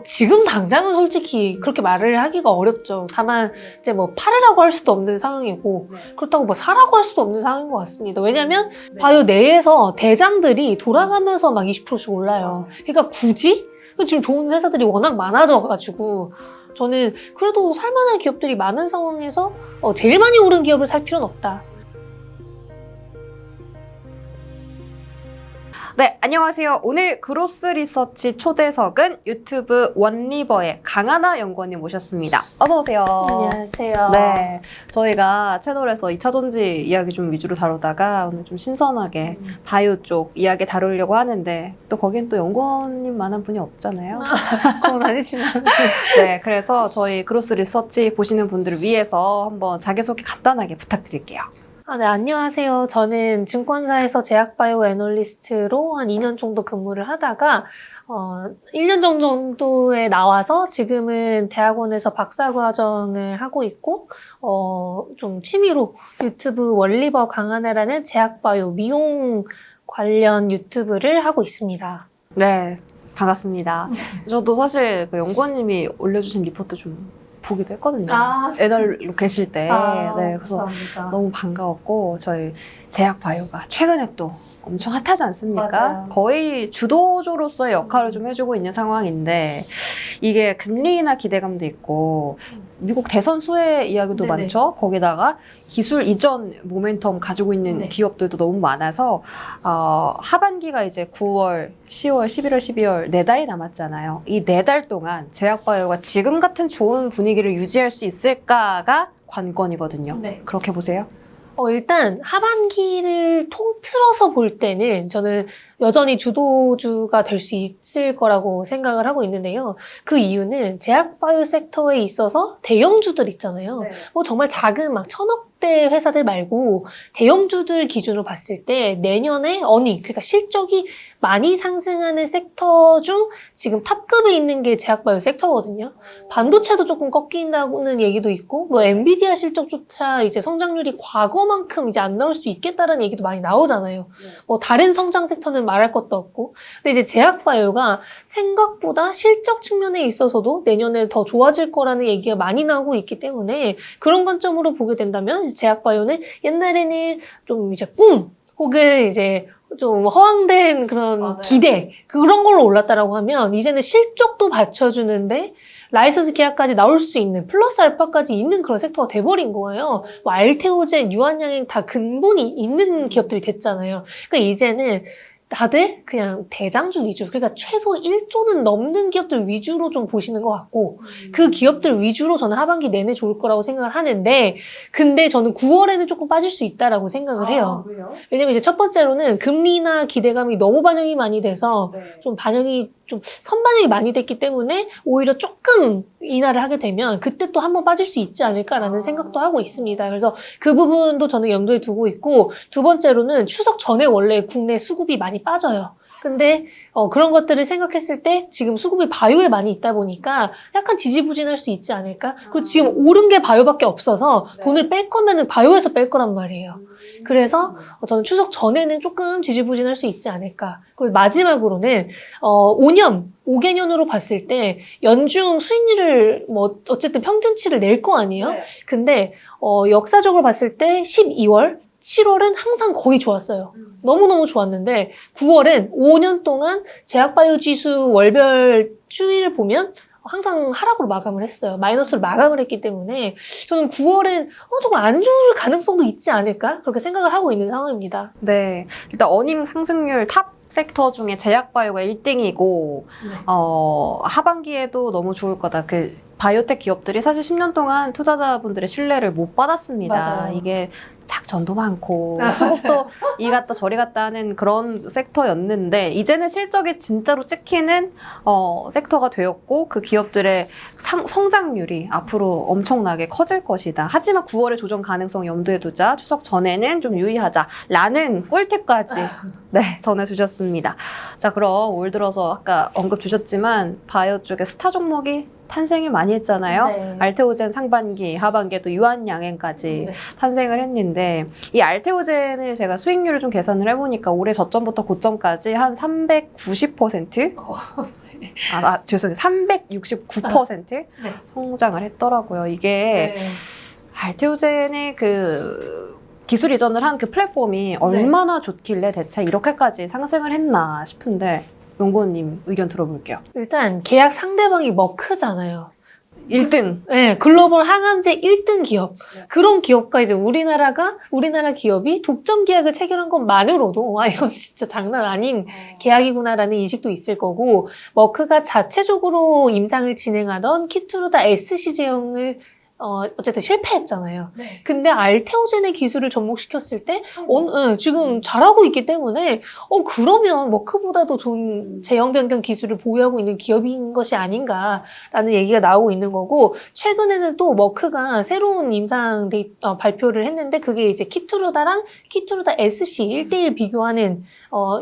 지금 당장은 솔직히 그렇게 말을 하기가 어렵죠. 다만 이제 뭐 팔으라고 할 수도 없는 상황이고 그렇다고 뭐 사라고 할 수도 없는 상황인 것 같습니다. 왜냐면 바이오 내에서 대장들이 돌아가면서 막 20%씩 올라요. 그러니까 굳이? 지금 좋은 회사들이 워낙 많아져가지고 저는 그래도 살만한 기업들이 많은 상황에서 제일 많이 오른 기업을 살 필요는 없다. 네, 안녕하세요. 오늘 그로스 리서치 초대석은 유튜브 원리버의 강하나 연구원님 모셨습니다. 어서 오세요. 안녕하세요. 네, 저희가 채널에서 2차 전지 이야기 좀 위주로 다루다가 오늘 좀 신선하게 바이오 쪽 이야기 다루려고 하는데 또 거긴 또 연구원님만한 분이 없잖아요. 그건 아니지만. 네, 그래서 저희 그로스 리서치 보시는 분들을 위해서 한번 자기소개 간단하게 부탁드릴게요. 네, 안녕하세요. 저는 증권사에서 제약바이오 애널리스트로 한 2년 정도 근무를 하다가 1년 정도에 나와서 지금은 대학원에서 박사과정을 하고 있고 좀 취미로 유튜브 원리버 강하나라는 제약바이오 미용 관련 유튜브를 하고 있습니다. 네, 반갑습니다. 저도 사실 그 연구원님이 올려주신 리포트 좀 보기도 했거든요. 애널로 계실 때. 네, 그래서 감사합니다. 너무 반가웠고 저희 제약바이오가 최근에 또 엄청 핫하지 않습니까? 맞아요. 거의 주도주로서의 역할을 좀 해주고 있는 상황인데 이게 금리 인하 기대감도 있고 미국 대선 수혜 이야기도 네네. 많죠. 거기다가 기술 이전 모멘텀 가지고 있는 네. 기업들도 너무 많아서 하반기가 이제 9월, 10월, 11월, 12월 4달이 남았잖아요. 이 4달 동안 제약바이오가 지금 같은 좋은 분위기를 유지할 수 있을까가 관건이거든요. 네. 그렇게 보세요? 일단 하반기를 통틀어서 볼 때는 저는 여전히 주도주가 될 수 있을 거라고 생각을 하고 있는데요. 그 이유는 제약바이오 섹터에 있어서 대형주들 있잖아요. 정말 작은 막 천억대 회사들 말고 대형주들 기준으로 봤을 때 내년에 그러니까 실적이 많이 상승하는 섹터 중 지금 탑급에 있는 게 제약바이오 섹터거든요. 반도체도 조금 꺾인다는 얘기도 있고, 엔비디아 실적조차 이제 성장률이 과거만큼 이제 안 나올 수 있겠다라는 얘기도 많이 나오잖아요. 다른 성장 섹터는 말할 것도 없고. 근데 이제 제약바이오가 생각보다 실적 측면에 있어서도 내년에 더 좋아질 거라는 얘기가 많이 나오고 있기 때문에 그런 관점으로 보게 된다면 제약바이오는 옛날에는 좀 이제 꿈, 혹은 이제 좀 허황된 그런 맞아요. 기대 그런 걸로 올랐다라고 하면 이제는 실적도 받쳐주는데 라이선스 계약까지 나올 수 있는 플러스 알파까지 있는 그런 섹터가 돼버린 거예요. 알테오젠, 유한양행 다 근본이 있는 기업들이 됐잖아요. 그러니까 이제는 다들 그냥 대장주 위주, 그러니까 최소 1조는 넘는 기업들 위주로 좀 보시는 것 같고 그 기업들 위주로 저는 하반기 내내 좋을 거라고 생각을 하는데 근데 저는 9월에는 조금 빠질 수 있다라고 생각을 해요. 왜요? 왜냐면 이제 첫 번째로는 금리나 기대감이 너무 반영이 많이 돼서 좀 선반영이 많이 됐기 때문에 오히려 조금 인하를 하게 되면 그때 또 한번 빠질 수 있지 않을까라는 생각도 하고 있습니다. 그래서 그 부분도 저는 염두에 두고 있고 두 번째로는 추석 전에 원래 국내 수급이 많이 빠져요. 근데 그런 것들을 생각했을 때 지금 수급이 바이오에 많이 있다 보니까 약간 지지부진할 수 있지 않을까? 그리고 지금 오른 게 바이오밖에 없어서 돈을 뺄 거면은 바이오에서 뺄 거란 말이에요. 그래서 저는 추석 전에는 조금 지지부진할 수 있지 않을까. 그리고 마지막으로는 5개년으로 봤을 때 연중 수익률을 어쨌든 평균치를 낼 거 아니에요? 근데 역사적으로 봤을 때 12월 7월은 항상 거의 좋았어요. 너무너무 좋았는데 9월은 5년 동안 제약바이오 지수 월별 추이를 보면 항상 하락으로 마감을 했어요. 마이너스로 마감을 했기 때문에 저는 9월엔 조금 안 좋을 가능성도 있지 않을까? 그렇게 생각을 하고 있는 상황입니다. 네, 일단 어닝 상승률 탑 섹터 중에 제약바이오가 1등이고 하반기에도 너무 좋을 거다. 바이오텍 기업들이 사실 10년 동안 투자자분들의 신뢰를 못 받았습니다. 맞아요. 이게 작전도 많고 수급도 이 갔다 저리 갔다 하는 그런 섹터였는데 이제는 실적이 진짜로 찍히는 섹터가 되었고 그 기업들의 성장률이 앞으로 엄청나게 커질 것이다. 하지만 9월의 조정 가능성 염두에 두자. 추석 전에는 좀 유의하자라는 꿀팁까지 전해주셨습니다. 자, 그럼 올 들어서 아까 언급 주셨지만 바이오 쪽에 스타 종목이 탄생을 많이 했잖아요. 네. 알테오젠 상반기, 하반기에 또 유한양행까지 네. 탄생을 했는데 이 알테오젠을 제가 수익률을 좀 계산을 해보니까 올해 저점부터 고점까지 한 390%? 죄송해요. 369% 네. 성장을 했더라고요. 이게 네. 알테오젠의 그 기술 이전을 한 그 플랫폼이 얼마나 좋길래 대체 이렇게까지 상승을 했나 싶은데 연구원님 의견 들어볼게요. 일단 계약 상대방이 머크잖아요. 1등. 네, 글로벌 항암제 1등 기업. 그런 기업과 이제 우리나라 기업이 독점 계약을 체결한 것만으로도, 와, 이건 진짜 장난 아닌 계약이구나라는 인식도 있을 거고, 머크가 자체적으로 임상을 진행하던 키투르다 SC 제형을 어쨌든 실패했잖아요. 네. 근데 알테오젠의 기술을 접목시켰을 때, 지금 잘하고 있기 때문에, 그러면 머크보다도 좋은 제형 변경 기술을 보유하고 있는 기업인 것이 아닌가라는 얘기가 나오고 있는 거고, 최근에는 또 머크가 새로운 임상 발표를 했는데, 그게 이제 키투르다랑 키투르다 SC 1대1 비교하는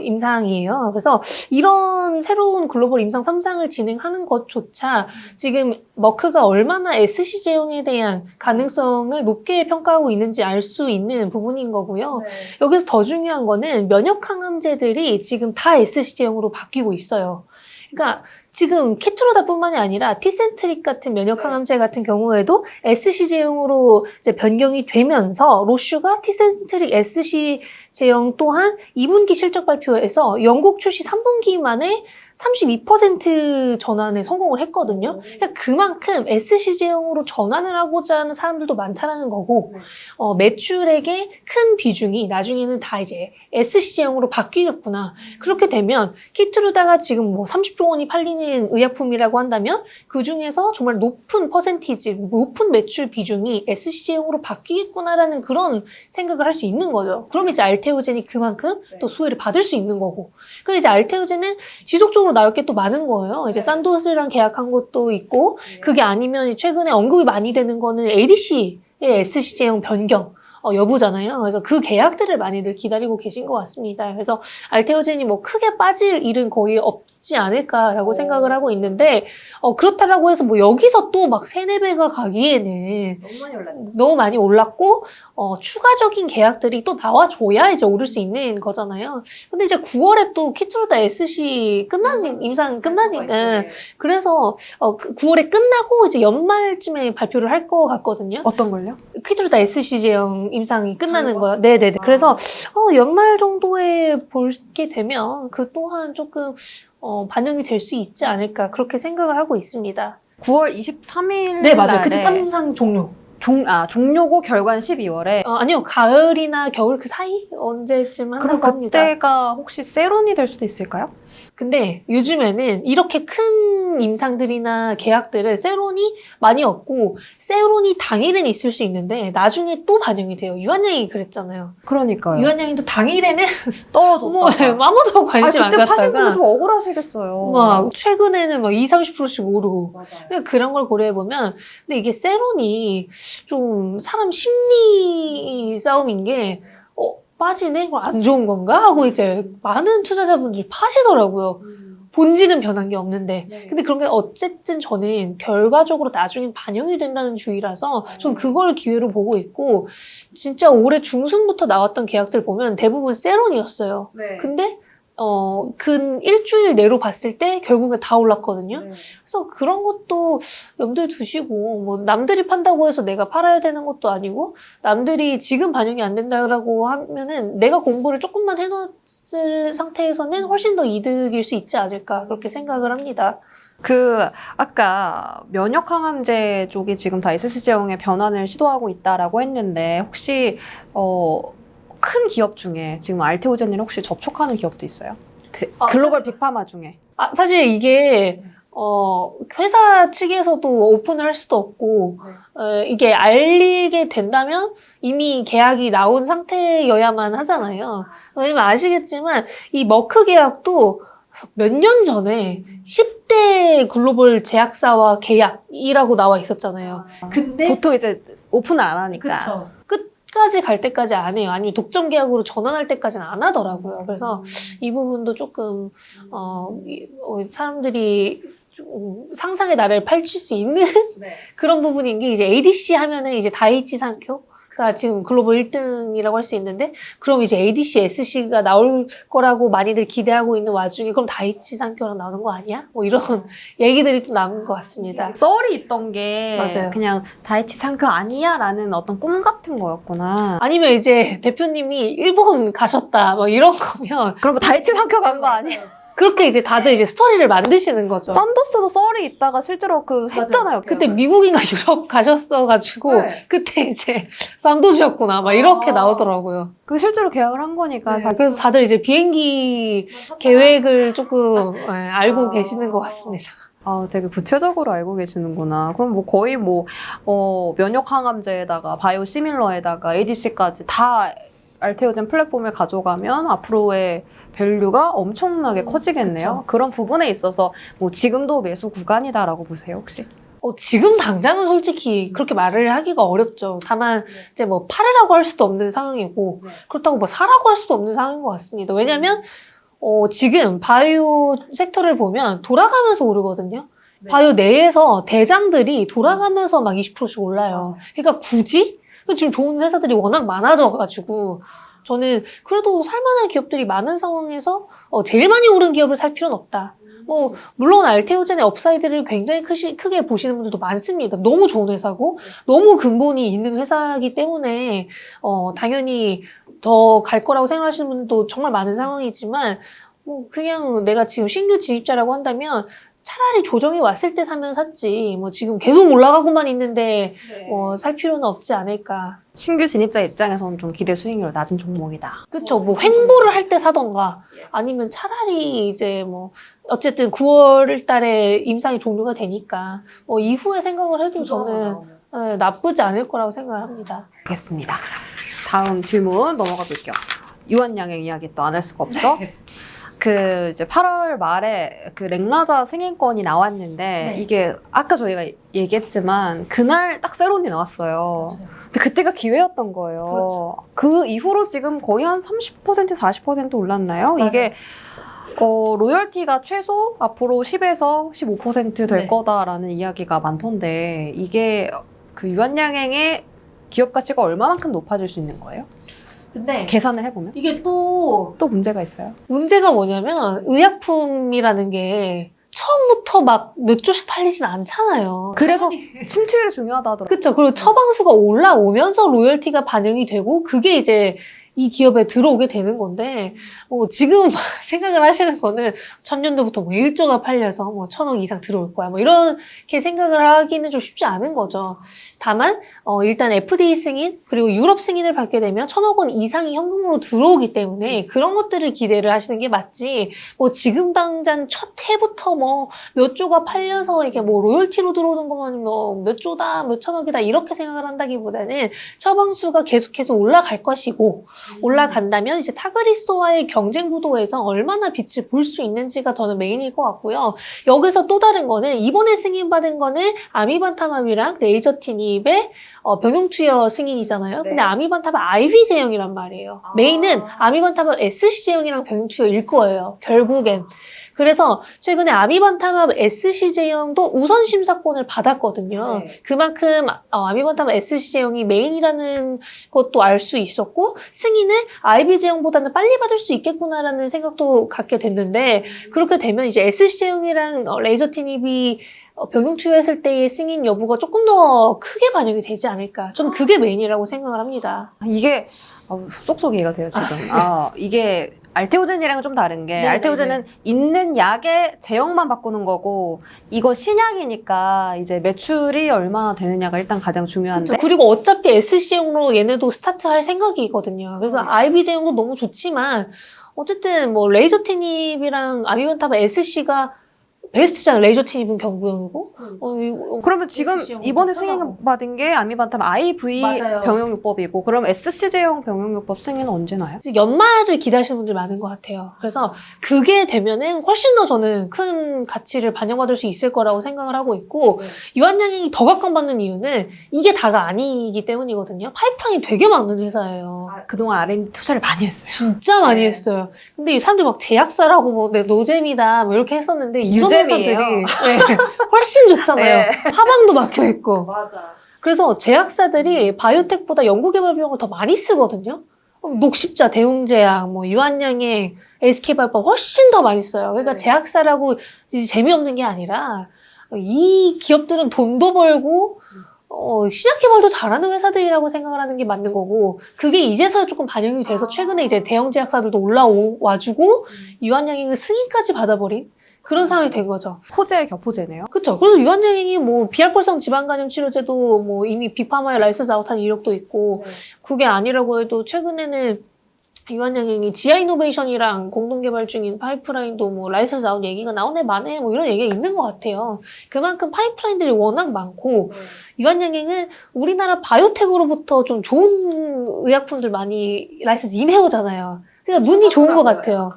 임상이에요. 그래서 이런 새로운 글로벌 임상 3상을 진행하는 것조차 지금 머크가 얼마나 SC 제형에 대한 가능성을 높게 평가하고 있는지 알 수 있는 부분인 거고요. 네. 여기서 더 중요한 거는 면역 항암제들이 지금 다 SC 제형으로 바뀌고 있어요. 그러니까 지금 키투르다뿐만이 아니라 티센트릭 같은 면역 항암제 같은 경우에도 SC 제형으로 이제 변경이 되면서 로슈가 티센트릭 SC 제형 또한 2분기 실적 발표에서 영국 출시 3분기 만에 32% 전환에 성공을 했거든요. 그러니까 그만큼 SC 제형으로 전환을 하고자 하는 사람들도 많다라는 거고, 매출액의 큰 비중이 나중에는 다 이제 SC 제형으로 바뀌겠구나. 그렇게 되면 키투르다가 지금 뭐 30조 원이 팔리는 의약품이라고 한다면 그 중에서 정말 높은 퍼센티지, 높은 매출 비중이 SC 제형으로 바뀌겠구나라는 그런 생각을 할 수 있는 거죠. 그럼 이제 알테오젠이 그만큼 또 수혜를 받을 수 있는 거고. 근데 이제 알테오젠은 지속적으로 나올 게 또 많은 거예요. 이제 산도스랑 계약한 것도 있고, 그게 아니면 최근에 언급이 많이 되는 거는 ADC의 SC 제형 변경 여부잖아요. 그래서 그 계약들을 많이들 기다리고 계신 것 같습니다. 그래서 알테오젠이 뭐 크게 빠질 일은 거의 없지 않을까라고 생각을 하고 있는데, 그렇다라고 해서 뭐 여기서 또 막 3, 4배가 가기에는 너무 많이 올랐죠. 너무 많이 올랐고, 추가적인 계약들이 또 나와줘야 이제 오를 수 있는 거잖아요. 근데 이제 9월에 또 키투르다 SC 임상 끝나니까, 그래서 9월에 끝나고 이제 연말쯤에 발표를 할 것 같거든요. 어떤 걸요? 키투르다 SC 제형 임상이 끝나는 거? 거야. 네네네. 그래서 연말 정도에 보게 되면 그 또한 조금 반영이 될 수 있지 않을까 그렇게 생각을 하고 있습니다. 9월 23일 네, 맞아요. 그때 3상 종료. 종료고 결과는 12월에. 아니요. 가을이나 겨울 그 사이? 언제쯤 그럼 한다고 합니다. 그때가 혹시 세론이 될 수도 있을까요? 근데 요즘에는 이렇게 큰 임상들이나 계약들을 세론이 많이 없고 세론이 당일은 있을 수 있는데 나중에 또 반영이 돼요. 유한양이 그랬잖아요. 그러니까요. 유한양이도 당일에는 뭐 떨어졌다가. 아무도 관심 안 그때 파신 분들 갖다가 좀 억울하시겠어요. 막 최근에는 막 20-30%씩 오르고 맞아요. 그러니까 그런 걸 고려해보면 근데 이게 세론이 좀 사람 심리 싸움인 게 빠지네? 그럼 안 좋은 건가? 하고 이제 많은 투자자분들이 파시더라고요. 본질은 변한 게 없는데. 네. 근데 그런 게 어쨌든 저는 결과적으로 나중에 반영이 된다는 주의라서 좀 그걸 기회로 보고 있고 진짜 올해 중순부터 나왔던 계약들 보면 대부분 세론이었어요. 네. 근데 근 일주일 내로 봤을 때 결국에 다 올랐거든요. 네. 그래서 그런 것도 염두에 두시고, 뭐, 남들이 판다고 해서 내가 팔아야 되는 것도 아니고, 남들이 지금 반영이 안 된다라고 하면은 내가 공부를 조금만 해놨을 상태에서는 훨씬 더 이득일 수 있지 않을까, 그렇게 생각을 합니다. 아까 면역항암제 쪽이 지금 다 SC제형의 변환을 시도하고 있다라고 했는데, 혹시, 큰 기업 중에 지금 알테오젠을 혹시 접촉하는 기업도 있어요? 글로벌 빅파마 중에. 사실 이게, 회사 측에서도 오픈을 할 수도 없고, 이게 알리게 된다면 이미 계약이 나온 상태여야만 하잖아요. 왜냐면 아시겠지만, 이 머크 계약도 몇 년 전에 10대 글로벌 제약사와 계약이라고 나와 있었잖아요. 근데 보통 이제 오픈을 안 하니까. 그쵸. 끝까지 갈 때까지 안 해요. 아니면 독점 계약으로 전환할 때까지는 안 하더라고요. 그래서 이 부분도 조금 사람들이 좀 상상의 나래를 펼칠 수 있는 네. 그런 부분인 게 이제 ADC 하면은 이제 다이치 산쿄가 지금 글로벌 1등이라고 할 수 있는데 그럼 이제 ADC, SC가 나올 거라고 많이들 기대하고 있는 와중에 그럼 다이치 산쿄랑 나오는 거 아니야? 뭐 이런 얘기들이 좀 나온 것 같습니다. 썰이 있던 게 맞아요. 그냥 다이치 상표 아니야 라는 어떤 꿈 같은 거였구나. 아니면 이제 대표님이 일본 가셨다 뭐 이런 거면 그럼 뭐 다이치 상표 간 거 아니야? 그렇게 이제 다들 이제 스토리를 만드시는 거죠. 썬더스도 썰이 있다가 실제로 그 했잖아요. 그때 미국인가 유럽 가셨어가지고 네. 그때 이제 쌍도주였구나 막 이렇게 나오더라고요. 그 실제로 계약을 한 거니까. 네. 그래서 다들 이제 비행기 계획을 조금 알고 계시는 것 같습니다. 아, 되게 구체적으로 알고 계시는구나. 그럼 뭐 거의 뭐 면역 항암제에다가 바이오 시밀러에다가 ADC까지 다 알테오젠 플랫폼을 가져가면 앞으로의 밸류가 엄청나게 커지겠네요. 그쵸. 그런 부분에 있어서 뭐 지금도 매수 구간이다라고 보세요, 혹시? 지금 당장은 솔직히 그렇게 말을 하기가 어렵죠. 다만 이제 뭐 팔으라고 할 수도 없는 상황이고 네. 그렇다고 뭐 사라고 할 수도 없는 상황인 것 같습니다. 왜냐하면 지금 바이오 섹터를 보면 돌아가면서 오르거든요. 네. 바이오 내에서 대장들이 돌아가면서 막 20%씩 올라요. 그러니까 굳이? 지금 좋은 회사들이 워낙 많아져가지고 저는 그래도 살만한 기업들이 많은 상황에서 제일 많이 오른 기업을 살 필요는 없다. 뭐 물론 알테오젠의 업사이드를 굉장히 크게 보시는 분들도 많습니다. 너무 좋은 회사고 너무 근본이 있는 회사이기 때문에 당연히 더 갈 거라고 생각하시는 분들도 정말 많은 상황이지만 뭐 그냥 내가 지금 신규 진입자라고 한다면 차라리 조정이 왔을 때 사면 샀지 뭐 지금 계속 올라가고만 있는데 살 필요는 없지 않을까. 신규 진입자 입장에서는 좀 기대 수익률 낮은 종목이다. 그쵸. 뭐 횡보를 할 때 사던가 아니면 차라리 이제 뭐 어쨌든 9월 달에 임상이 종료가 되니까 이후에 생각을 해도 저는 나쁘지 않을 거라고 생각을 합니다. 알겠습니다. 다음 질문 넘어가 볼게요. 유한양행 이야기 또 안 할 수가 없죠? 그 이제 8월 말에 그 렉라자 승인권이 나왔는데 이게 아까 저희가 얘기했지만 그날 딱 세론이 나왔어요. 근데 그때가 기회였던 거예요. 그렇죠. 그 이후로 지금 거의 한 30% 40% 올랐나요? 이게 로열티가 최소 앞으로 10에서 15% 될 네. 거다라는 이야기가 많던데 이게 그 유한양행의 기업 가치가 얼마만큼 높아질 수 있는 거예요? 근데 계산을 해보면? 이게 또 문제가 있어요. 문제가 뭐냐면 의약품이라는 게 처음부터 막 몇 조씩 팔리진 않잖아요. 그래서 침투율이 중요하다 하더라고요. 그쵸. 그리고 처방수가 올라오면서 로열티가 반영이 되고 그게 이제 이 기업에 들어오게 되는 건데 지금 생각을 하시는 거는 천년도부터 뭐 1조가 팔려서 뭐 1,000억 이상 들어올 거야 뭐 이렇게 생각을 하기는 좀 쉽지 않은 거죠. 다만 일단 FDA 승인 그리고 유럽 승인을 받게 되면 1,000억 원 이상이 현금으로 들어오기 때문에 그런 것들을 기대를 하시는 게 맞지 뭐 지금 당장 첫 해부터 뭐 몇 조가 팔려서 이게 뭐 로열티로 들어오는 것만 뭐 몇 조다 몇 천억이다 이렇게 생각을 한다기보다는 처방수가 계속해서 올라갈 것이고 올라간다면 이제 타그리소와의 경쟁 구도에서 얼마나 빛을 볼 수 있는지가 저는 메인일 것 같고요. 여기서 또 다른 거는 이번에 승인받은 거는 아미반타맙이랑 레이저티닙의 병용투여 승인이잖아요. 네. 근데 아미반타맙 IV 제형이란 말이에요. 메인은 아미반타맙 SC 제형이랑 병용투여일 거예요. 결국엔. 그래서 최근에 아미반타맙 SC 제형도 우선 심사권을 받았거든요. 네. 그만큼 아미반타맙 SC 제형이 메인이라는 것도 알 수 있었고 승인을 IV 제형보다는 빨리 받을 수 있겠구나라는 생각도 갖게 됐는데 그렇게 되면 이제 SC 제형이랑 레이저티닙이 병용투여했을 때의 승인 여부가 조금 더 크게 반영이 되지 않을까. 저는 그게 메인이라고 생각을 합니다. 이게 쏙쏙 이해가 돼요 지금. 이게 알테오젠이랑은 좀 다른 게 네네네. 알테오젠은 있는 약의 제형만 바꾸는 거고 이거 신약이니까 이제 매출이 얼마나 되느냐가 일단 가장 중요한데 그쵸. 그리고 어차피 SC용으로 얘네도 스타트할 생각이거든요. 그래서 IV 제형도 너무 좋지만 어쨌든 뭐 레이저티닙이랑 아미반타맙 SC가 베스트잖아. 레이저티닙은 경구형이고. 그러면 지금 SC용은 이번에 더 편하고. 승인받은 게 아미반타맙 IV 맞아요. 병용요법이고 그럼 SC제형 병용요법 승인은 언제 나요? 연말을 기대하시는 분들 많은 것 같아요. 그래서 그게 되면은 훨씬 더 저는 큰 가치를 반영받을 수 있을 거라고 생각을 하고 있고 유한양행이 더 각광받는 이유는 이게 다가 아니기 때문이거든요. 파이프라인이 되게 많은 회사예요. 그동안 R&D 투자를 많이 했어요. 진짜 많이 네. 했어요. 근데 이 사람들이 막 제약사라고 뭐 내 노잼이다 뭐 이렇게 했었는데 이러면서 회사들이 훨씬 좋잖아요. 네. 하방도 막혀 있고. 맞아. 그래서 제약사들이 바이오텍보다 연구개발 비용을 더 많이 쓰거든요. 녹십자, 대웅제약, 뭐 유한양행, SK바이오 훨씬 더 많이 써요. 그러니까 네. 제약사라고 이제 재미없는 게 아니라 이 기업들은 돈도 벌고 시장개발도 잘하는 회사들이라고 생각을 하는 게 맞는 거고, 그게 이제서야 조금 반영이 돼서 최근에 이제 대형 제약사들도 올라와주고 유한양행을 승인까지 받아버린 그런 상황이 된 거죠. 호재 겹호재네요. 그렇죠. 그래서 유한양행이 뭐 비알코올성 지방간염 치료제도 뭐 이미 빅파마에 라이선스 아웃한 이력도 있고, 그게 아니라고 해도 최근에는 유한양행이 지아이노베이션이랑 공동 개발 중인 파이프라인도 뭐 라이선스 아웃 얘기가 나오네 마네 뭐 이런 얘기가 있는 것 같아요. 그만큼 파이프라인들이 워낙 많고, 유한양행은 우리나라 바이오텍으로부터 좀 좋은 의약품들 많이 라이선스 인해오잖아요. 그러니까 눈이 좋은 것 같아요.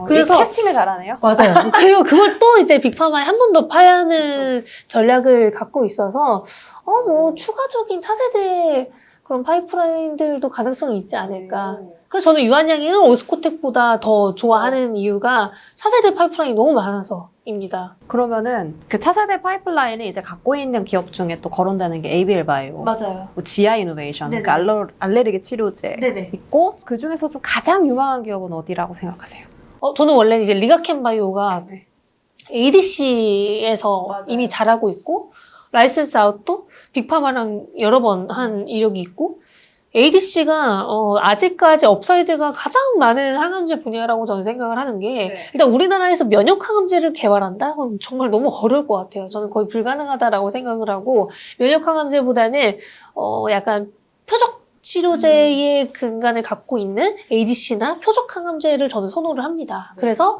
그래서 캐스팅을 잘하네요. 맞아요. 그리고 그걸 또 이제 빅파마에 한 번 더 파야하는 전략을 갖고 있어서 뭐 추가적인 차세대 그런 파이프라인들도 가능성이 있지 않을까. 그래서 저는 유한양행을 오스코텍보다 더 좋아하는 이유가 차세대 파이프라인이 너무 많아서입니다. 그러면은 그 차세대 파이프라인을 이제 갖고 있는 기업 중에 또 거론되는 게 ABL 바이오, 맞아요. 뭐 지아 이노베이션, 네네. 그러니까 알레르기 치료제 네네. 있고, 그 중에서 좀 가장 유망한 기업은 어디라고 생각하세요? 저는 원래 이제 리가켄 바이오가 ADC에서 맞아요. 이미 잘하고 있고, 라이센스 아웃도 빅파마랑 여러 번 한 이력이 있고, ADC가 아직까지 업사이드가 가장 많은 항암제 분야라고 저는 생각을 하는 게, 일단 우리나라에서 면역 항암제를 개발한다? 그럼 정말 너무 어려울 것 같아요. 저는 거의 불가능하다라고 생각을 하고, 면역 항암제보다는 약간 표적 치료제의 근간을 갖고 있는 ADC나 표적 항암제를 저는 선호를 합니다. 그래서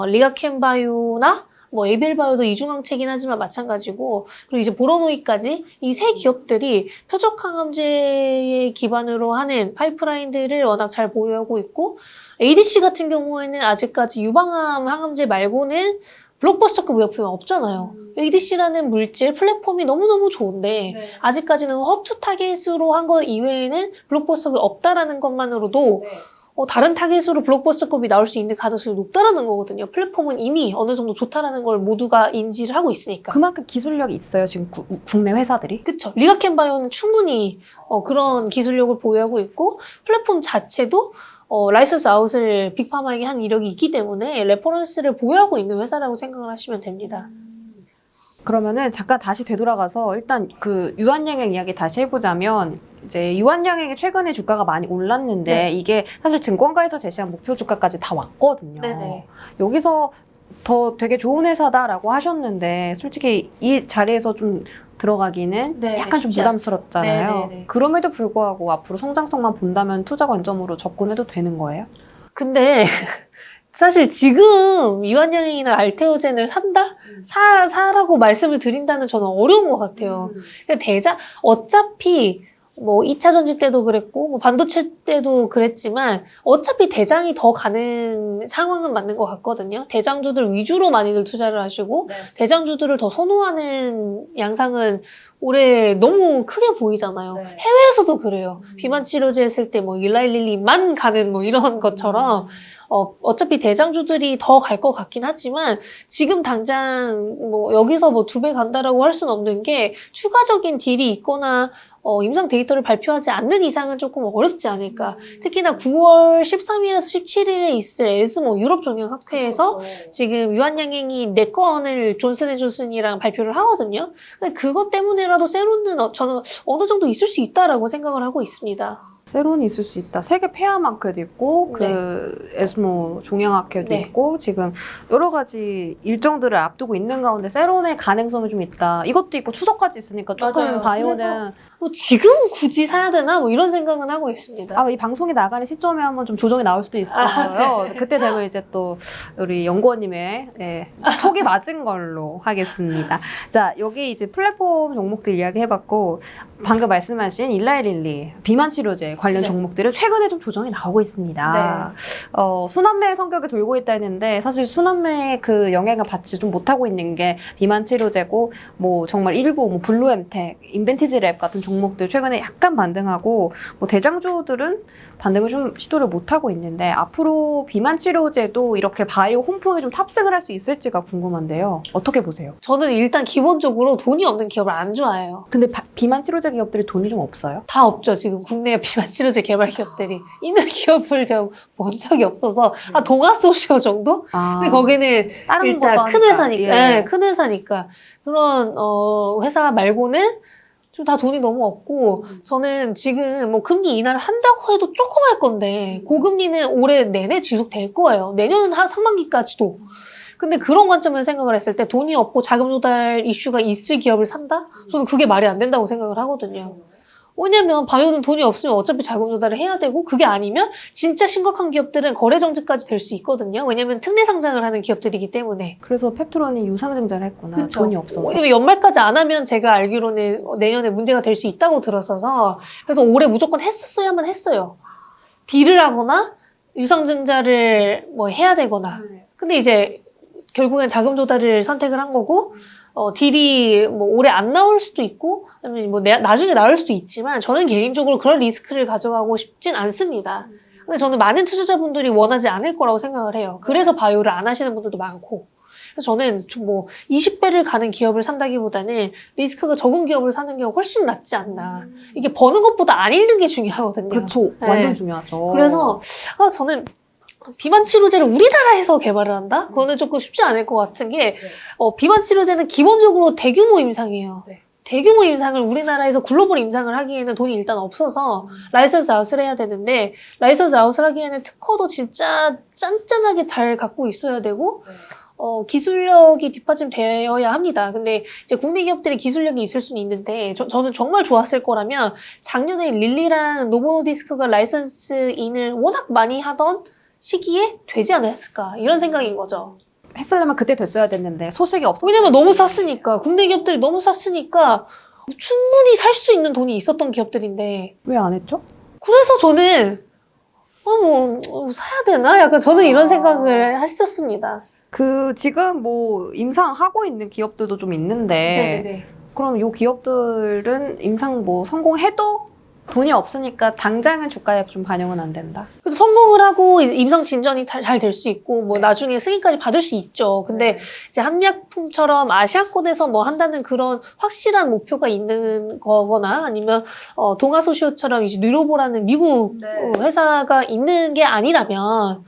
리가켄 바이오나 뭐 에이벨 바이오도 이중항체긴 하지만 마찬가지고, 그리고 이제 보로노이까지 이 세 기업들이 표적 항암제에 기반으로 하는 파이프라인들을 워낙 잘 보유하고 있고, ADC 같은 경우에는 아직까지 유방암 항암제 말고는 블록버스터급 의약품이 없잖아요. ADC라는 물질 플랫폼이 너무너무 좋은데 아직까지는 허투 타겟으로 한 것 이외에는 블록버스터급이 없다라는 것만으로도 다른 타겟으로 블록버스터급이 나올 수 있는 가능성이 높다라는 거거든요. 플랫폼은 이미 어느 정도 좋다라는 걸 모두가 인지를 하고 있으니까. 그만큼 기술력이 있어요, 지금 국내 회사들이? 그쵸. 리가켄 바이오는 충분히 그런 기술력을 보유하고 있고, 플랫폼 자체도 라이선스 아웃을 빅파마에게 한 이력이 있기 때문에 레퍼런스를 보유하고 있는 회사라고 생각을 하시면 됩니다. 그러면은 잠깐 다시 되돌아가서 일단 그 유한양행 이야기 다시 해보자면, 이제 유한양행이 최근에 주가가 많이 올랐는데 네. 이게 사실 증권가에서 제시한 목표 주가까지 다 왔거든요. 네네. 여기서 더 되게 좋은 회사다라고 하셨는데, 솔직히 이 자리에서 좀 들어가기는 네, 약간 좀 쉽지 않- 부담스럽잖아요. 네네네. 그럼에도 불구하고 앞으로 성장성만 본다면 투자 관점으로 접근해도 되는 거예요? 근데 사실 지금 유한양행이나 알테오젠을 산다? 사라고 말씀을 드린다는 저는 어려운 것 같아요. 그러니까 어차피 뭐 2차 전지 때도 그랬고 뭐 반도체 때도 그랬지만 어차피 대장이 더 가는 상황은 맞는 것 같거든요. 대장주들 위주로 많이들 투자를 하시고 대장주들을 더 선호하는 양상은 올해 너무 크게 보이잖아요. 해외에서도 그래요. 비만 치료제 했을 때 뭐 일라일릴리만 가는 뭐 이런 것처럼 어차피 대장주들이 더 갈 것 같긴 하지만 지금 당장 뭐 여기서 뭐 2배 간다라고 할 수는 없는 게 추가적인 딜이 있거나 임상 데이터를 발표하지 않는 이상은 조금 어렵지 않을까. 특히나 9월 13일에서 17일에 있을 에스모 유럽 종양학회에서 지금 유한양행이 4건을 존슨앤존슨이랑 발표를 하거든요. 근데 그것 때문에라도 세론은 저는 어느 정도 있을 수 있다라고 생각을 하고 있습니다. 세론이 있을 수 있다. 세계 폐암학회도 있고 그 에스모 종양학회도 있고 지금 여러 가지 일정들을 앞두고 있는 가운데 세론의 가능성이 좀 있다. 이것도 있고 추석까지 있으니까 조금 맞아요. 바이오는 뭐 지금 굳이 사야 되나 뭐 이런 생각은 하고 있습니다. 이 방송이 나가는 시점에 한번 좀 조정이 나올 수도 있어요. 그때 되면 이제 또 우리 연구원님의 촉이 맞은 걸로 하겠습니다. 자, 여기 이제 플랫폼 종목들 이야기 해봤고, 방금 말씀하신 일라이릴리 비만 치료제 경제 관련 네. 종목들은 최근에 좀 조정이 나오고 있습니다. 순환매 성격이 돌고 있다 했는데 사실 순환매의 그 영향을 받지 좀 못하고 있는 게 비만 치료제고 뭐 정말 일부 뭐 블루엠텍, 인벤티지랩 같은 종목들 최근에 약간 반등하고 뭐 대장주들은 반등을 좀 시도를 못하고 있는데 앞으로 비만 치료제도 이렇게 바이오 홈풍에 좀 탑승을 할 수 있을지가 궁금한데요. 어떻게 보세요? 저는 일단 기본적으로 돈이 없는 기업을 안 좋아해요. 근데 비만 치료제 기업들이 돈이 좀 없어요? 다 없죠. 지금 국내 비만 치료제 개발 기업들이 있는 기업을 제가 본 적이 없어서 동아소시오 정도? 근데 거기는 다른 일단 것도 큰 하니까. 회사니까, 예. 네, 큰 회사니까 그런 회사 말고는 좀 다 돈이 너무 없고 저는 지금 뭐 금리 인하를 한다고 해도 조금 할 건데 고금리는 올해 내내 지속될 거예요. 내년 상반기까지도. 근데 그런 관점에서 생각을 했을 때 돈이 없고 자금 조달 이슈가 있을 기업을 산다? 저는 그게 말이 안 된다고 생각을 하거든요. 왜냐면 바이오는 돈이 없으면 어차피 자금 조달을 해야 되고 그게 아니면 진짜 심각한 기업들은 거래 정지까지 될 수 있거든요. 왜냐면 특례 상장을 하는 기업들이기 때문에. 그래서 펩토론이 유상증자를 했구나. 그쵸. 돈이 없어서. 왜냐면 연말까지 안 하면 제가 알기로는 내년에 문제가 될 수 있다고 들었어서 그래서 올해 무조건 했었어야만 했어요. 딜을 하거나 유상증자를 뭐 해야 되거나. 근데 이제 결국엔 자금 조달을 선택을 한 거고 딜이 뭐 올해 안 나올 수도 있고 아니면 뭐 나중에 나올 수도 있지만 저는 개인적으로 그런 리스크를 가져가고 싶진 않습니다. 근데 저는 많은 투자자분들이 원하지 않을 거라고 생각을 해요. 그래서 바이오를 안 하시는 분들도 많고. 그래서 저는 좀 뭐 20배를 가는 기업을 산다기보다는 리스크가 적은 기업을 사는 게 훨씬 낫지 않나. 이게 버는 것보다 안 잃는 게 중요하거든요. 그렇죠. 네. 완전 중요하죠. 그래서 저는 비만 치료제를 우리나라에서 개발을 한다? 그거는 조금 쉽지 않을 것 같은 게 비만 치료제는 기본적으로 대규모 임상이에요. 대규모 임상을 우리나라에서 글로벌 임상을 하기에는 돈이 일단 없어서 라이선스 아웃을 해야 되는데 라이선스 아웃을 하기에는 특허도 진짜 짠짠하게 잘 갖고 있어야 되고 기술력이 뒷받침되어야 합니다. 근데 이제 국내 기업들이 기술력이 있을 수는 있는데 저는 정말 좋았을 거라면 작년에 릴리랑 노보노디스크가 라이선스 인을 워낙 많이 하던 시기에 되지 않았을까 이런 생각인 거죠. 했으려면 그때 됐어야 됐는데 소식이 없어. 왜냐면 너무 쌌으니까 국내 기업들이 너무 쌌으니까 충분히 살 수 있는 돈이 있었던 기업들인데 왜 안 했죠? 그래서 저는 사야 되나? 약간 저는 이런 생각을 했었습니다. 지금 뭐 임상하고 있는 기업들도 좀 있는데 네네네. 그럼 이 기업들은 임상 뭐 성공해도 돈이 없으니까 당장은 주가에 좀 반영은 안 된다. 그래도 성공을 하고 이제 임상 진전이 잘 될 수 있고 뭐 나중에 승인까지 받을 수 있죠. 근데 이제 한미약품처럼 아시아권에서 뭐 한다는 그런 확실한 목표가 있는 거거나 아니면 동아소시오처럼 이제 뉴로보라는 미국 회사가 있는 게 아니라면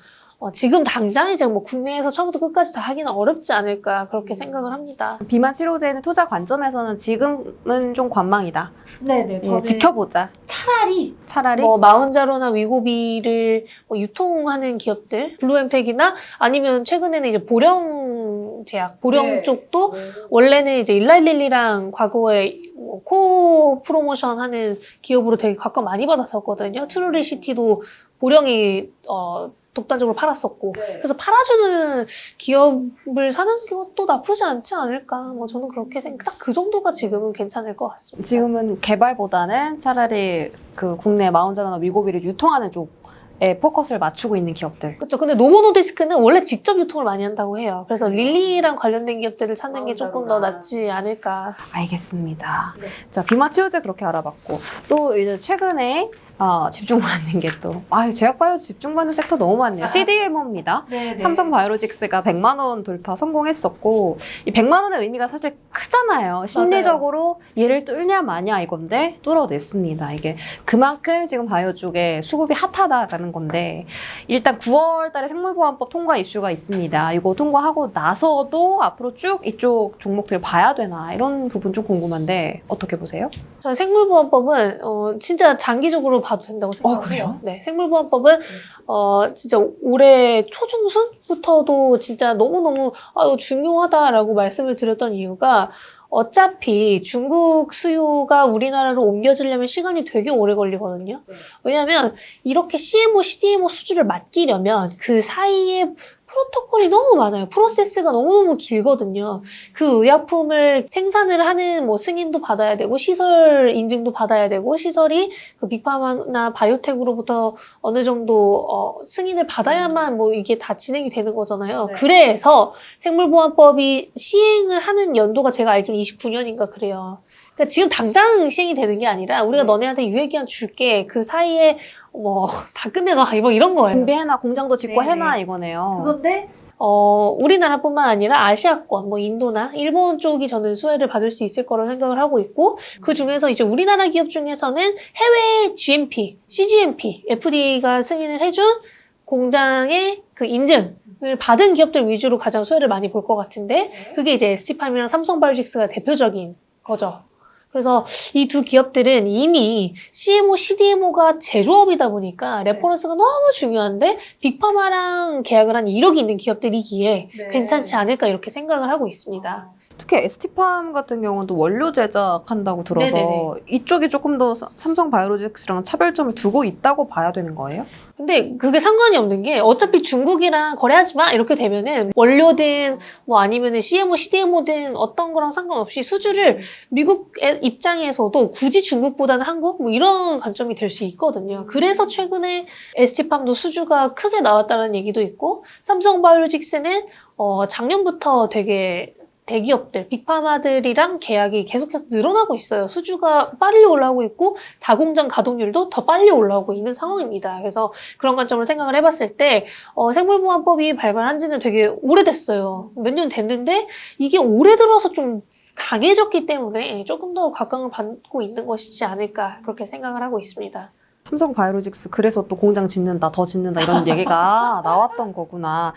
지금 당장 이제 뭐 국내에서 처음부터 끝까지 다 하기는 어렵지 않을까 그렇게 생각을 합니다. 비만 치료제는 투자 관점에서는 지금은 좀 관망이다. 네네. 예, 지켜보자. 차라리 뭐 마운자로나 위고비를 뭐 유통하는 기업들, 블루엠텍이나 아니면 최근에는 이제 보령 쪽도 원래는 이제 일라일릴리랑 과거에 코 프로모션 하는 기업으로 되게 각광 많이 받았었거든요. 트루리시티도 보령이 독단적으로 팔았었고 그래서 팔아주는 기업을 사는 것도 나쁘지 않지 않을까 뭐 저는 그렇게 딱 그 정도가 지금은 괜찮을 것 같습니다. 지금은 개발보다는 차라리 그 국내 마운자로나 위고비를 유통하는 쪽에 포커스를 맞추고 있는 기업들. 그렇죠. 근데 노보노디스크는 원래 직접 유통을 많이 한다고 해요. 그래서 릴리랑 관련된 기업들을 찾는 게 조금 더 낫지 않을까. 알겠습니다. 자, 비만 치료제 그렇게 알아봤고 또 이제 최근에 집중받는 게 또 제약바이오 집중받는 섹터 너무 많네요. CDMO입니다. 삼성바이오로직스가 100만 원 돌파 성공했었고 이 100만 원의 의미가 사실 크잖아요. 심리적으로 얘를 뚫냐 마냐 이건데 뚫어냈습니다. 이게 그만큼 지금 바이오 쪽에 수급이 핫하다라는 건데 일단 9월 달에 생물보안법 통과 이슈가 있습니다. 이거 통과하고 나서도 앞으로 쭉 이쪽 종목들 봐야 되나 이런 부분 좀 궁금한데 어떻게 보세요? 저는 생물보안법은 진짜 장기적으로 봐도 된다고 생각해요. 그래요? 네, 생물보안법은 진짜 올해 초중순부터도 진짜 너무너무 이거 중요하다라고 말씀을 드렸던 이유가 어차피 중국 수요가 우리나라로 옮겨지려면 시간이 되게 오래 걸리거든요. 왜냐하면 이렇게 CMO, CDMO 수주를 맡기려면 그 사이에 프로토콜이 너무 많아요. 프로세스가 너무너무 길거든요. 그 의약품을 생산을 하는 뭐 승인도 받아야 되고 시설 인증도 받아야 되고 시설이 그 빅파마나 바이오텍으로부터 어느 정도 승인을 받아야만 뭐 이게 다 진행이 되는 거잖아요. 네. 그래서 생물보안법이 시행을 하는 연도가 제가 알기로는 29년인가 그래요. 그러니까 지금 당장 시행이 되는 게 아니라 우리가 너네한테 유예기한 줄게 그 사이에 뭐 다 끝내놔 뭐 이런 거예요. 준비해놔, 공장도 짓고 네네. 해놔 이거네요. 그건데 우리나라뿐만 아니라 아시아권, 뭐 인도나 일본 쪽이 저는 수혜를 받을 수 있을 거라고 생각을 하고 있고 그 중에서 이제 우리나라 기업 중에서는 해외 GMP, CGMP, FDA가 승인을 해준 공장의 그 인증을 받은 기업들 위주로 가장 수혜를 많이 볼 것 같은데 그게 이제 ST팜이랑 삼성바이오틱스가 대표적인 거죠. 그래서 이 두 기업들은 이미 CMO, CDMO가 제조업이다 보니까 레퍼런스가 너무 중요한데 빅파마랑 계약을 한 이력이 있는 기업들이기에 네. 괜찮지 않을까 이렇게 생각을 하고 있습니다. 특히 ST팜 같은 경우는 또 원료 제작한다고 들어서 네네네. 이쪽이 조금 더 삼성바이오로직스랑 차별점을 두고 있다고 봐야 되는 거예요? 근데 그게 상관이 없는 게 어차피 중국이랑 거래하지 마 이렇게 되면은 원료든 뭐 아니면은 CMO, CDMO든 어떤 거랑 상관없이 수주를 미국 입장에서도 굳이 중국보다는 한국 뭐 이런 관점이 될 수 있거든요. 그래서 최근에 ST팜도 수주가 크게 나왔다는 얘기도 있고 삼성바이오로직스는 작년부터 되게 대기업들, 빅파마들이랑 계약이 계속해서 늘어나고 있어요. 수주가 빨리 올라오고 있고 4공장 가동률도 더 빨리 올라오고 있는 상황입니다. 그래서 그런 관점을 생각을 해봤을 때 생물보안법이 발발한 지는 되게 오래됐어요. 몇 년 됐는데 이게 올해 들어서 좀 강해졌기 때문에 조금 더 각광을 받고 있는 것이지 않을까 그렇게 생각을 하고 있습니다. 삼성바이오로직스 그래서 또 공장 짓는다, 더 짓는다 이런 얘기가 나왔던 거구나.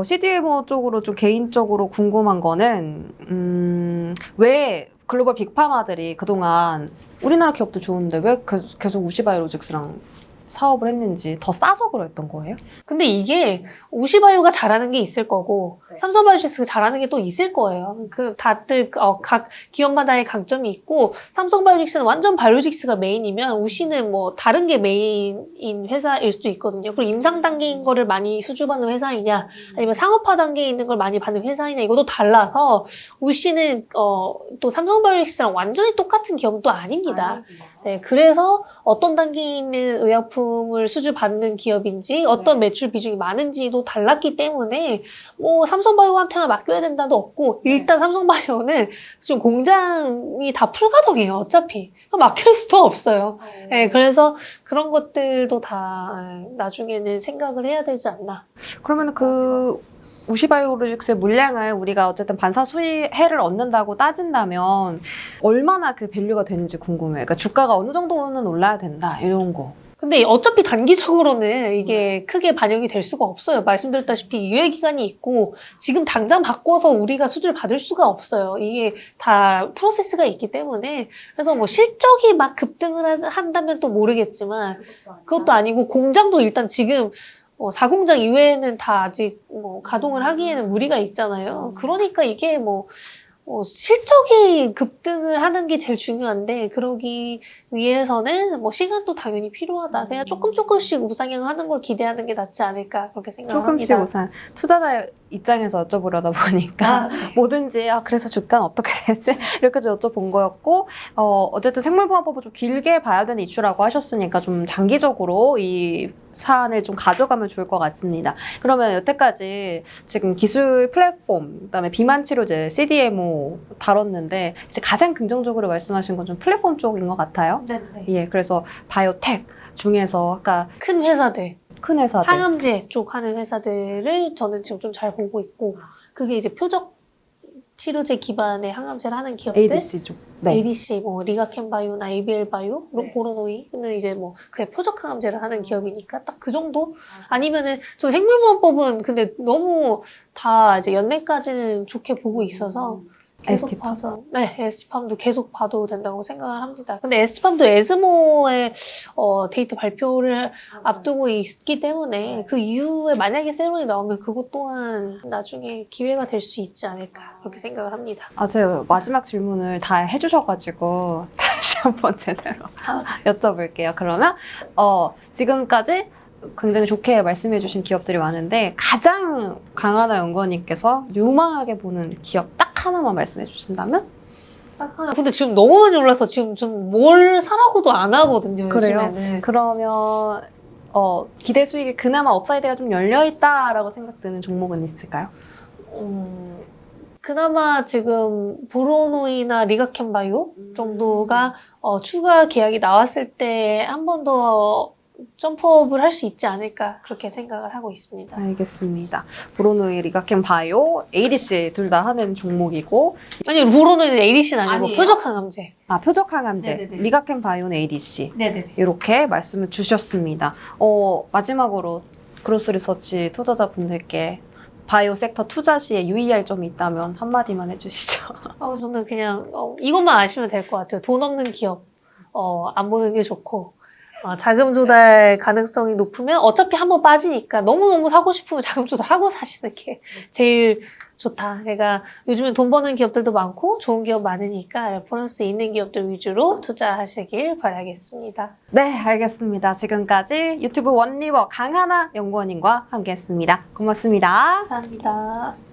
CDMO 쪽으로 좀 개인적으로 궁금한 거는 왜 글로벌 빅파마들이 그동안 우리나라 기업도 좋은데 왜 계속 우시바이오로직스랑 사업을 했는지 더 싸서 그랬던 거예요? 근데 이게 우시바이오가 잘하는 게 있을 거고 네. 삼성바이오로직스가 잘하는 게 또 있을 거예요. 그 다들 각 기업마다의 강점이 있고 삼성바이오로직스는 완전 바이오로직스가 메인이면 우시는 뭐 다른 게 메인인 회사일 수도 있거든요. 그리고 임상 단계인 거를 많이 수주받는 회사이냐 아니면 상업화 단계에 있는 걸 많이 받는 회사이냐 이것도 달라서 우시는 또 삼성바이오로직스랑 완전히 똑같은 기업은 또 아닙니다. 네, 그래서 어떤 단계에 있는 의약품을 수주받는 기업인지 어떤 매출 비중이 많은지도 달랐기 때문에 뭐 삼성바이오한테만 맡겨야 된다도 없고 일단 삼성바이오는 좀 공장이 다 풀가동이에요. 어차피 맡길 수도 없어요. 네, 그래서 그런 것들도 다 나중에는 생각을 해야 되지 않나. 그러면 그 우시바이오로직스의 물량을 우리가 어쨌든 반사 수혜를 얻는다고 따진다면 얼마나 그 밸류가 되는지 궁금해요. 그러니까 주가가 어느 정도는 올라야 된다 이런 거. 근데 어차피 단기적으로는 이게 크게 반영이 될 수가 없어요. 말씀드렸다시피 유예기간이 있고 지금 당장 바꿔서 우리가 수주를 받을 수가 없어요. 이게 다 프로세스가 있기 때문에 그래서 뭐 실적이 막 급등을 한다면 또 모르겠지만 그것도 아니고 공장도 일단 지금 4공장 이외에는 다 아직 뭐 가동을 하기에는 무리가 있잖아요. 그러니까 이게 뭐 실적이 급등을 하는 게 제일 중요한데 그러기 위해서는 뭐 시간도 당연히 필요하다. 그냥 조금씩 우상향하는 걸 기대하는 게 낫지 않을까 그렇게 생각합니다. 조금씩 우선 투자자 입장에서 여쭤보려다 보니까 네. 뭐든지 그래서 주가는 어떻게 되지? 이렇게 좀 여쭤본 거였고 어쨌든 생물보안법을 좀 길게 봐야 되는 이슈라고 하셨으니까 좀 장기적으로 이 사안을 좀 가져가면 좋을 것 같습니다. 그러면 여태까지 지금 기술 플랫폼, 그다음에 비만 치료제, CDMO 다뤘는데 이제 가장 긍정적으로 말씀하신 건 좀 플랫폼 쪽인 것 같아요. 네. 예, 그래서 바이오텍 중에서 아까 큰 회사들, 큰 회사들 항암제 쪽 하는 회사들을 저는 지금 좀 잘 보고 있고 그게 이제 표적 치료제 기반의 항암제를 하는 기업들 ADC 쪽. 네. ADC, 뭐 리가켄바이오나 ABL바이오, 네. 보로노이는 이제 뭐 그냥 표적 항암제를 하는 기업이니까 딱 그 정도? 아니면은 저 생물보안법은 근데 너무 다 이제 연내까지는 좋게 보고 있어서 계속 ST팜? 봐도 ST팜도 계속 봐도 된다고 생각을 합니다. 근데 ST팜도 에스모의 데이터 발표를 앞두고 있기 때문에 그 이후에 만약에 세론이 나오면 그것 또한 나중에 기회가 될 수 있지 않을까 그렇게 생각을 합니다. 제가 마지막 질문을 다 해주셔가지고 다시 한번 제대로 여쭤볼게요. 그러면 지금까지 굉장히 좋게 말씀해주신 기업들이 많은데 가장 강하나 연구원님께서 유망하게 보는 기업 딱 하나만 말씀해 주신다면? 근데 지금 너무 많이 올라서 지금 좀 뭘 사라고도 안 하거든요. 그래요? 요즘에는. 그러면 기대 수익이 그나마 업사이드가 좀 열려있다라고 생각되는 종목은 있을까요? 그나마 지금 보로노이나 리가켄바이오 정도가 추가 계약이 나왔을 때 한 번 더 점프업을 할 수 있지 않을까 그렇게 생각을 하고 있습니다. 알겠습니다. 보로노이, 리가켄 바이오, ADC 둘 다 하는 종목이고 아니 보로노이는 ADC는 아니고 아니에요? 표적항암제. 표적항암제, 네네네. 리가켄 바이오는 ADC 네네네. 이렇게 말씀을 주셨습니다. 마지막으로 그로스 리서치 투자자분들께 바이오 섹터 투자 시에 유의할 점이 있다면 한마디만 해주시죠. 저는 그냥 이것만 아시면 될 것 같아요. 돈 없는 기업 안 보는 게 좋고 자금 조달 가능성이 높으면 어차피 한번 빠지니까 너무너무 사고 싶으면 자금 조달하고 사시는 게 제일 좋다. 그러니까 요즘에 돈 버는 기업들도 많고 좋은 기업 많으니까 레퍼런스 있는 기업들 위주로 투자하시길 바라겠습니다. 네, 알겠습니다. 지금까지 유튜브 원리버 강하나 연구원님과 함께했습니다. 고맙습니다. 감사합니다.